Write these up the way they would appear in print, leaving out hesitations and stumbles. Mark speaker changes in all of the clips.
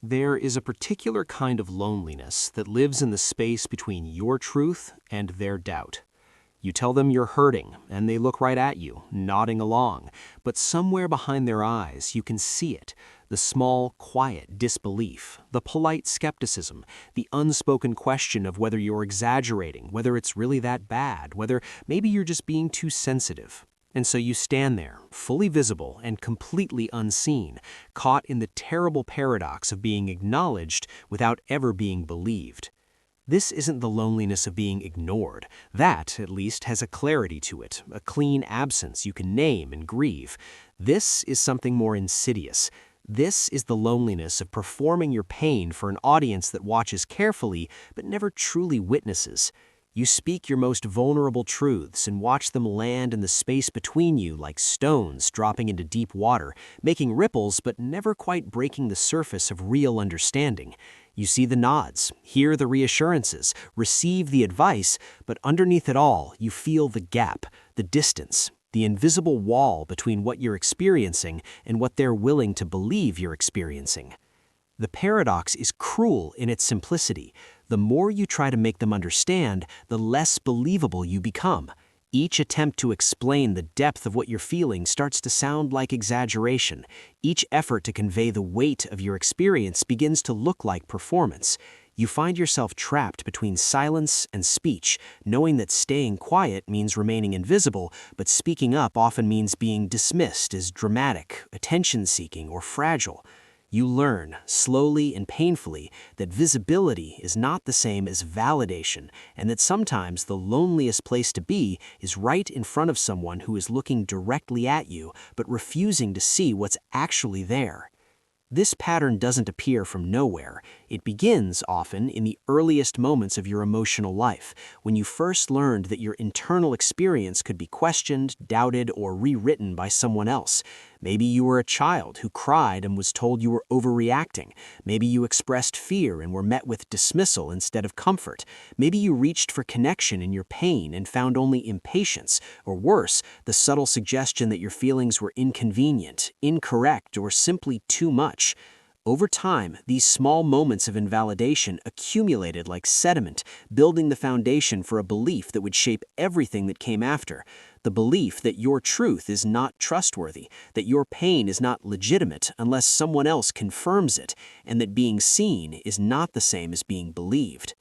Speaker 1: There is a particular kind of loneliness that lives in the space between your truth and their doubt. You tell them you're hurting, and they look right at you, nodding along, but somewhere behind their eyes you can see it, the small, quiet disbelief, the polite skepticism, the unspoken question of whether you're exaggerating, whether it's really that bad, whether maybe you're just being too sensitive. And so you stand there, fully visible and completely unseen, caught in the terrible paradox of being acknowledged without ever being believed. This isn't the loneliness of being ignored. That, at least, has a clarity to it, a clean absence you can name and grieve. This is something more insidious. This is the loneliness of performing your pain for an audience that watches carefully but never truly witnesses. You speak your most vulnerable truths and watch them land in the space between you like stones dropping into deep water, making ripples but never quite breaking the surface of real understanding. You see the nods, hear the reassurances, receive the advice, but underneath it all, you feel the gap, the distance, the invisible wall between what you're experiencing and what they're willing to believe you're experiencing. The paradox is cruel in its simplicity. The more you try to make them understand, the less believable you become. Each attempt to explain the depth of what you're feeling starts to sound like exaggeration. Each effort to convey the weight of your experience begins to look like performance. You find yourself trapped between silence and speech, knowing that staying quiet means remaining invisible, but speaking up often means being dismissed as dramatic, attention-seeking, or fragile. You learn, slowly and painfully, that visibility is not the same as validation, and that sometimes the loneliest place to be is right in front of someone who is looking directly at you, but refusing to see what's actually there. This pattern doesn't appear from nowhere. It begins, often, in the earliest moments of your emotional life, when you first learned that your internal experience could be questioned, doubted, or rewritten by someone else. Maybe you were a child who cried and was told you were overreacting. Maybe you expressed fear and were met with dismissal instead of comfort. Maybe you reached for connection in your pain and found only impatience, or worse, the subtle suggestion that your feelings were inconvenient, incorrect, or simply too much. Over time, these small moments of invalidation accumulated like sediment, building the foundation for a belief that would shape everything that came after. The belief that your truth is not trustworthy, that your pain is not legitimate unless someone else confirms it, and that being seen is not the same as being believed.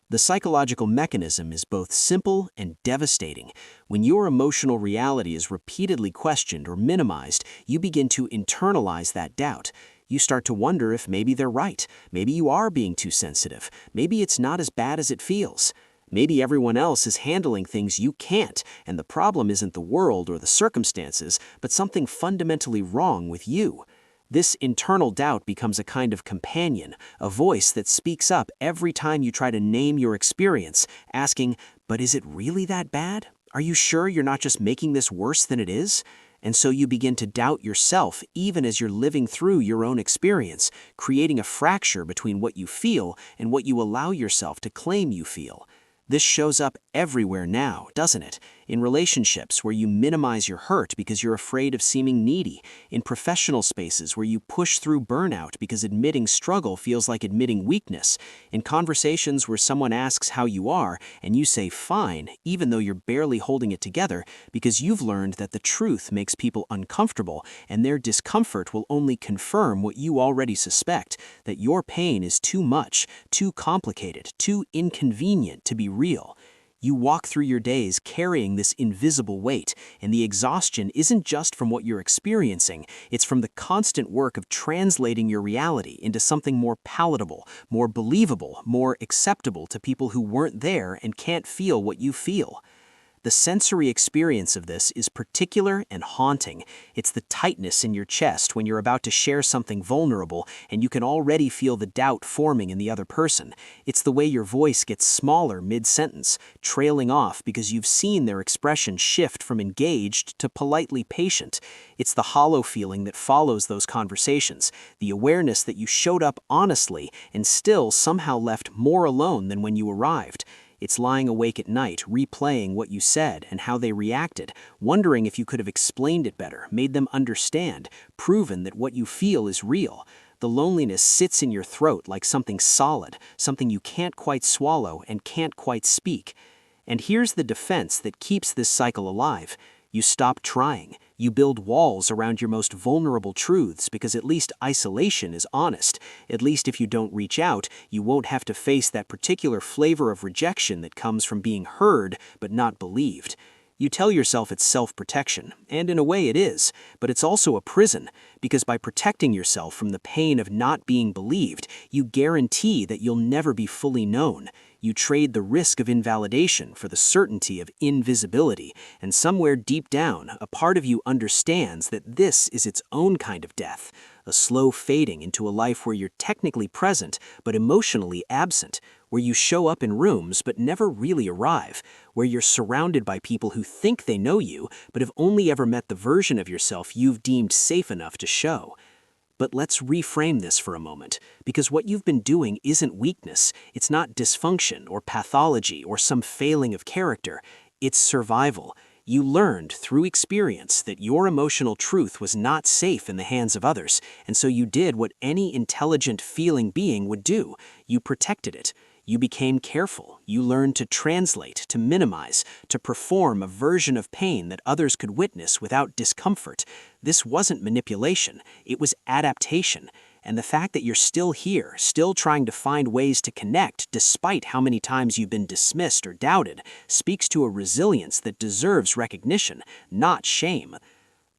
Speaker 1: The psychological mechanism is both simple and devastating. When your emotional reality is repeatedly questioned or minimized, you begin to internalize that doubt. You start to wonder if maybe they're right. Maybe you are being too sensitive. Maybe it's not as bad as it feels. Maybe everyone else is handling things you can't, and the problem isn't the world or the circumstances, but something fundamentally wrong with you. This internal doubt becomes a kind of companion, a voice that speaks up every time you try to name your experience, asking, "But is it really that bad? Are you sure you're not just making this worse than it is?" And so you begin to doubt yourself even as you're living through your own experience, creating a fracture between what you feel and what you allow yourself to claim you feel. This shows up everywhere now, doesn't it? In relationships where you minimize your hurt because you're afraid of seeming needy, in professional spaces where you push through burnout because admitting struggle feels like admitting weakness, in conversations where someone asks how you are and you say fine, even though you're barely holding it together because you've learned that the truth makes people uncomfortable and their discomfort will only confirm what you already suspect, that your pain is too much, too complicated, too inconvenient to be real. You walk through your days carrying this invisible weight, and the exhaustion isn't just from what you're experiencing, it's from the constant work of translating your reality into something more palatable, more believable, more acceptable to people who weren't there and can't feel what you feel. The sensory experience of this is particular and haunting. It's the tightness in your chest when you're about to share something vulnerable and you can already feel the doubt forming in the other person. It's the way your voice gets smaller mid-sentence, trailing off because you've seen their expression shift from engaged to politely patient. It's the hollow feeling that follows those conversations, the awareness that you showed up honestly and still somehow left more alone than when you arrived. It's lying awake at night, replaying what you said and how they reacted, wondering if you could have explained it better, made them understand, proven that what you feel is real. The loneliness sits in your throat like something solid, something you can't quite swallow and can't quite speak. And here's the defense that keeps this cycle alive. You stop trying. You build walls around your most vulnerable truths because at least isolation is honest. At least if you don't reach out, you won't have to face that particular flavor of rejection that comes from being heard but not believed. You tell yourself it's self-protection, and in a way it is, but it's also a prison, because by protecting yourself from the pain of not being believed, you guarantee that you'll never be fully known. You trade the risk of invalidation for the certainty of invisibility, and somewhere deep down, a part of you understands that this is its own kind of death, a slow fading into a life where you're technically present but emotionally absent, where you show up in rooms but never really arrive, where you're surrounded by people who think they know you but have only ever met the version of yourself you've deemed safe enough to show. But let's reframe this for a moment, because what you've been doing isn't weakness, it's not dysfunction or pathology or some failing of character, it's survival. You learned through experience that your emotional truth was not safe in the hands of others, and so you did what any intelligent, feeling being would do. You protected it. You became careful. You learned to translate, to minimize, to perform a version of pain that others could witness without discomfort. This wasn't manipulation, it was adaptation. And the fact that you're still here, still trying to find ways to connect despite how many times you've been dismissed or doubted, speaks to a resilience that deserves recognition, not shame.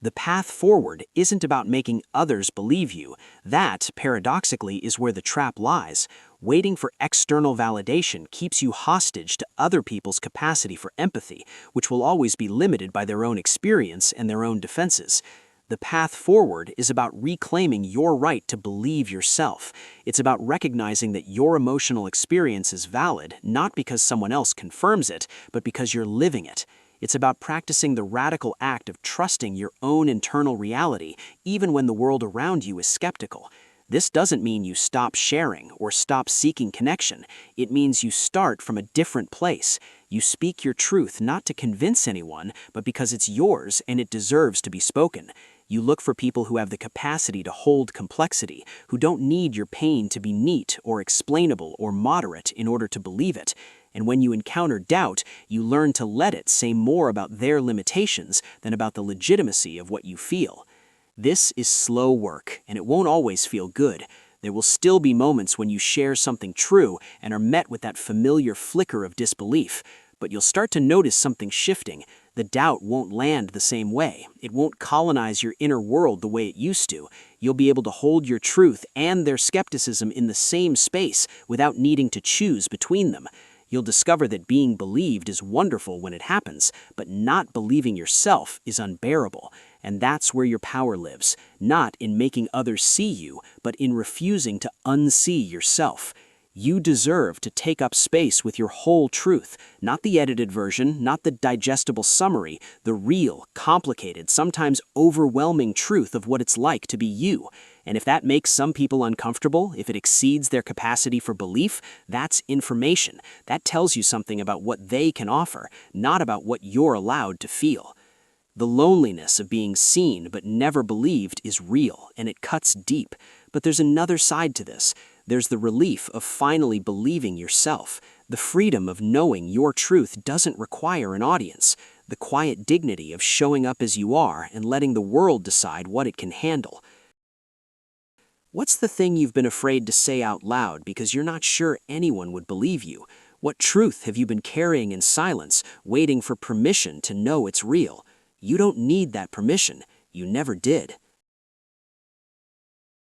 Speaker 1: The path forward isn't about making others believe you. That, paradoxically, is where the trap lies. Waiting for external validation keeps you hostage to other people's capacity for empathy, which will always be limited by their own experience and their own defenses. The path forward is about reclaiming your right to believe yourself. It's about recognizing that your emotional experience is valid, not because someone else confirms it, but because you're living it. It's about practicing the radical act of trusting your own internal reality, even when the world around you is skeptical. This doesn't mean you stop sharing or stop seeking connection. It means you start from a different place. You speak your truth not to convince anyone, but because it's yours and it deserves to be spoken. You look for people who have the capacity to hold complexity, who don't need your pain to be neat or explainable or moderate in order to believe it. And when you encounter doubt, you learn to let it say more about their limitations than about the legitimacy of what you feel. This is slow work, and it won't always feel good. There will still be moments when you share something true and are met with that familiar flicker of disbelief. But you'll start to notice something shifting. The doubt won't land the same way. It won't colonize your inner world the way it used to. You'll be able to hold your truth and their skepticism in the same space without needing to choose between them. You'll discover that being believed is wonderful when it happens, but not believing yourself is unbearable. And that's where your power lives, not in making others see you, but in refusing to unsee yourself. You deserve to take up space with your whole truth, not the edited version, not the digestible summary, the real, complicated, sometimes overwhelming truth of what it's like to be you. And if that makes some people uncomfortable, if it exceeds their capacity for belief, that's information. That tells you something about what they can offer, not about what you're allowed to feel. The loneliness of being seen but never believed is real, and it cuts deep. But there's another side to this. There's the relief of finally believing yourself, the freedom of knowing your truth doesn't require an audience, the quiet dignity of showing up as you are and letting the world decide what it can handle. What's the thing you've been afraid to say out loud because you're not sure anyone would believe you? What truth have you been carrying in silence, waiting for permission to know it's real? You don't need that permission. You never did.